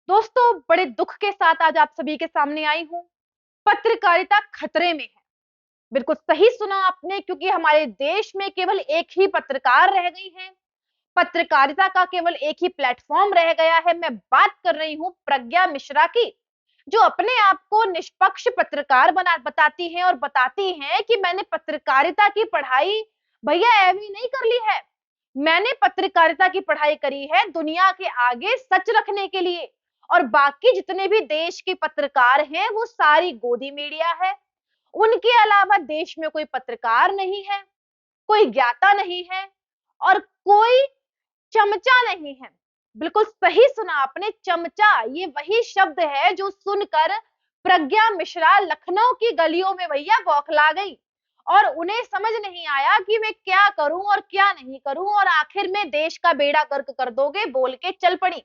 दोस्तों, बड़े दुख के साथ आज आप सभी के सामने आई हूं। पत्रकारिता खतरे में है। बिल्कुल सही सुना आपने, क्योंकि हमारे देश में केवल एक ही पत्रकार रह गई हैं। पत्रकारिता का केवल एक ही प्लेटफॉर्म रह गया है। मैं बात कर रही हूं प्रज्ञा मिश्रा की, जो अपने आप को निष्पक्ष पत्रकार बना बताती हैं और बताती हैं कि मैंने पत्रकारिता की पढ़ाई भैया ऐवी नहीं कर ली है। मैंने पत्रकारिता की पढ़ाई करी है दुनिया के आगे सच रखने के लिए। और बाकी जितने भी देश के पत्रकार हैं वो सारी गोदी मीडिया है। उनके अलावा देश में कोई पत्रकार नहीं है, कोई ज्ञाता नहीं है और कोई चमचा नहीं है। बिल्कुल सही सुना आपने, चमचा। ये वही शब्द है जो सुनकर प्रज्ञा मिश्रा लखनऊ की गलियों में भैया बौखला गई और उन्हें समझ नहीं आया कि मैं क्या करूं और क्या नहीं करूं, और आखिर में देश का बेड़ा गर्क कर दोगे बोल के चल पड़ी।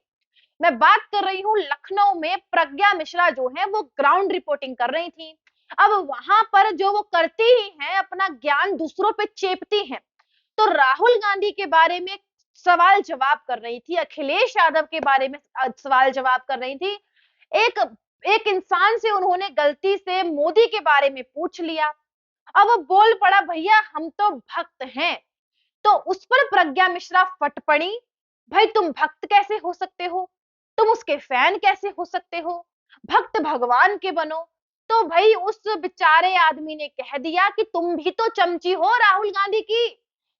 मैं बात कर रही हूँ लखनऊ में प्रज्ञा मिश्रा जो है वो ग्राउंड रिपोर्टिंग कर रही थी। अब वहां पर जो वो करती ही हैं, अपना ज्ञान दूसरों पे चेपती हैं। तो राहुल गांधी के बारे में सवाल जवाब कर रही थी, अखिलेश यादव के बारे में सवाल जवाब कर रही थी। एक एक इंसान से उन्होंने गलती से मोदी के बारे में पूछ लिया। अब वो बोल पड़ा, भैया हम तो भक्त हैं। तो उस पर प्रज्ञा मिश्रा फट पड़ी। भाई तुम भक्त कैसे हो सकते हो? तुम उसके फैन कैसे हो सकते हो? भक्त भगवान के बनो। तो भाई उस बेचारे आदमी ने कह दिया कि तुम भी तो चमची हो राहुल गांधी की,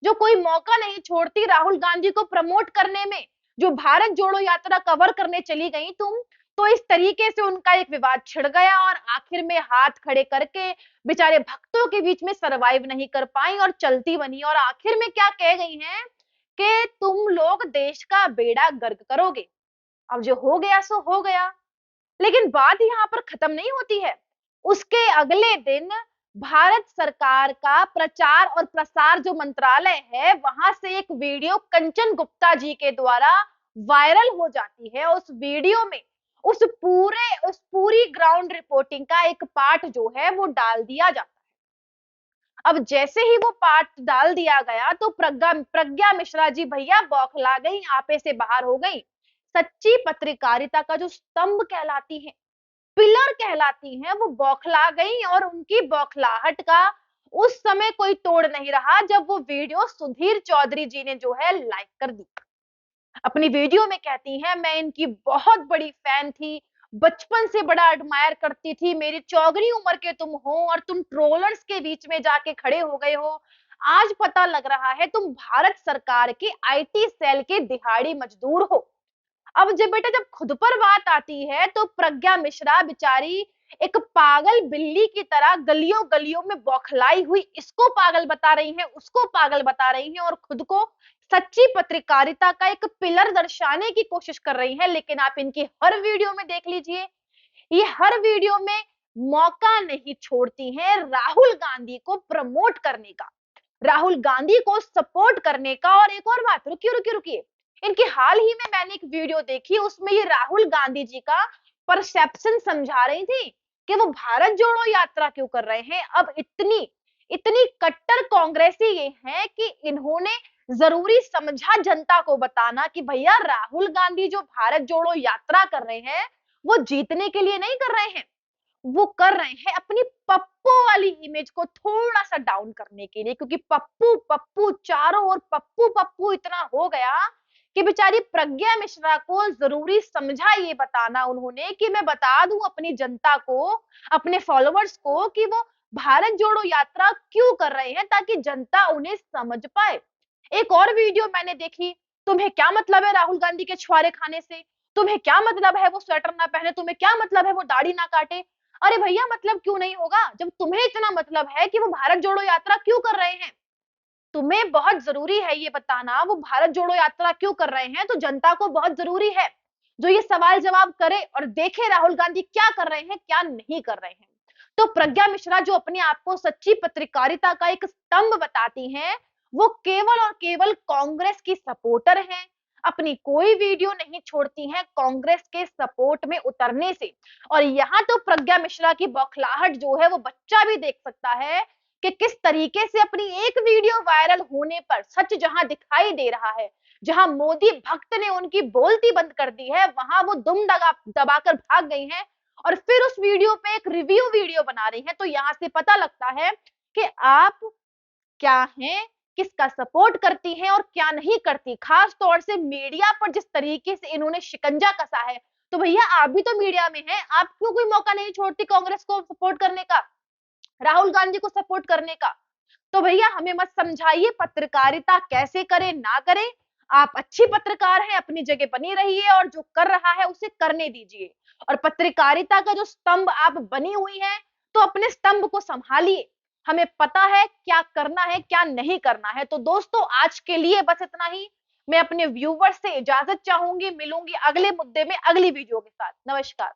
जो कोई मौका नहीं छोड़ती राहुल गांधी को प्रमोट करने में, जो भारत जोड़ो यात्रा कवर करने चली गई तुम। तो इस तरीके से उनका एक विवाद छिड़ गया और आखिर में हाथ खड़े करके बेचारे भक्तों के बीच में सरवाइव नहीं कर पाई और चलती बनी, और आखिर में क्या कह गई हैं कि तुम लोग देश का बेड़ा गर्क करोगे। अब जो हो गया सो हो गया, लेकिन बात यहाँ पर खत्म नहीं होती है। उसके अगले दिन भारत सरकार का प्रचार और प्रसार जो मंत्रालय है, वहां से एक वीडियो कंचन गुप्ता जी के द्वारा वायरल हो जाती है। उस वीडियो में उस पूरी ग्राउंड रिपोर्टिंग का एक पार्ट जो है वो डाल दिया जाता है। अब जैसे ही वो पार्ट डाल दिया गया तो प्रज्ञा मिश्रा जी भैया बौखला गई, आपे से बाहर हो गई। सच्ची पत्रकारिता का जो स्तंभ कहलाती है, पिलर कहलाती हैं, वो बौखला गई और उनकी बौखलाहट का उस समय कोई तोड़ नहीं रहा जब वो वीडियो सुधीर चौधरी जी ने जो है लाइक कर दी। अपनी वीडियो में कहती हैं, मैं इनकी बहुत बड़ी फैन थी, बचपन से बड़ा एडमायर करती थी, मेरी चौगनी उम्र के तुम हो और तुम ट्रोलर्स के बीच में जाके खड़े हो गए हो। आज पता लग रहा है तुम भारत सरकार के आईटी सेल के दिहाड़ी मजदूर हो। अब जब बेटा जब खुद पर बात आती है तो प्रज्ञा मिश्रा बेचारी एक पागल बिल्ली की तरह गलियों गलियों में बौखलाई हुई इसको पागल बता रही हैं, उसको पागल बता रही हैं और खुद को सच्ची पत्रकारिता का एक पिलर दर्शाने की कोशिश कर रही हैं। लेकिन आप इनकी हर वीडियो में देख लीजिए, ये हर वीडियो में मौका नहीं छोड़ती हैं राहुल गांधी को प्रमोट करने का, राहुल गांधी को सपोर्ट करने का। और एक और बात, रुकिए रुकिए रुकिए, इनकी हाल ही में मैंने एक वीडियो देखी, उसमें ये राहुल गांधी जी का परसेप्शन समझा रही थी कि वो भारत जोड़ो यात्रा क्यों कर रहे हैं। अब इतनी इतनी कट्टर कांग्रेसी ये हैं कि इन्होंने जरूरी समझा जनता को बताना कि भैया राहुल गांधी जो भारत जोड़ो यात्रा कर रहे हैं वो जीतने के लिए नहीं कर रहे हैं, वो कर रहे हैं अपनी पप्पू वाली इमेज को थोड़ा सा डाउन करने के लिए। क्योंकि पप्पू पप्पू चारों ओर पप्पू पप्पू इतना हो गया कि बेचारी प्रज्ञा मिश्रा को जरूरी समझा ये बताना उन्होंने कि मैं बता दूं अपनी जनता को, अपने फॉलोअर्स को, कि वो भारत जोड़ो यात्रा क्यों कर रहे हैं ताकि जनता उन्हें समझ पाए। एक और वीडियो मैंने देखी, तुम्हें क्या मतलब है राहुल गांधी के छुआरे खाने से? तुम्हें क्या मतलब है वो स्वेटर ना पहने? तुम्हें क्या मतलब है वो दाढ़ी ना काटे? अरे भैया मतलब क्यों नहीं होगा, जब तुम्हें इतना मतलब है कि वो भारत जोड़ो यात्रा क्यों कर रहे हैं, तुम्हें बहुत जरूरी है ये बताना वो भारत जोड़ो यात्रा क्यों कर रहे हैं, तो जनता को बहुत जरूरी है जो ये सवाल जवाब करे और देखे राहुल गांधी क्या कर रहे हैं क्या नहीं कर रहे हैं। तो प्रज्ञा मिश्रा जो अपने आप को सच्ची पत्रकारिता का एक स्तंभ बताती हैं, वो केवल और केवल कांग्रेस की सपोर्टर हैं। अपनी कोई वीडियो नहीं छोड़ती हैं कांग्रेस के सपोर्ट में उतरने से। और यहाँ तो प्रज्ञा मिश्रा की बौखलाहट जो है वो बच्चा भी देख सकता है कि किस तरीके से अपनी एक वीडियो वायरल होने पर सच जहां दिखाई दे रहा है, जहां मोदी भक्त ने उनकी बोलती बंद कर दी है, वहां वो दुम दबाकर भाग गई हैं और फिर उस वीडियो पे एक रिव्यू वीडियो बना रही हैं। तो यहां से पता लगता है कि आप क्या हैं, किसका सपोर्ट करती हैं और क्या नहीं करती। खास तौर से मीडिया पर जिस तरीके से इन्होंने शिकंजा कसा है, तो भैया आप भी तो मीडिया में हैं, आप क्यों कोई मौका नहीं छोड़ती कांग्रेस को सपोर्ट करने का, राहुल गांधी को सपोर्ट करने का। तो भैया हमें मत समझाइए पत्रकारिता कैसे करें ना करें। आप अच्छी पत्रकार हैं, अपनी जगह बनी रहिए और जो कर रहा है उसे करने दीजिए। और पत्रकारिता का जो स्तंभ आप बनी हुई है, तो अपने स्तंभ को संभालिए। हमें पता है क्या करना है क्या नहीं करना है। तो दोस्तों आज के लिए बस इतना ही। मैं अपने व्यूवर्स से इजाजत चाहूंगी, मिलूंगी अगले मुद्दे में अगली वीडियो के साथ। नमस्कार।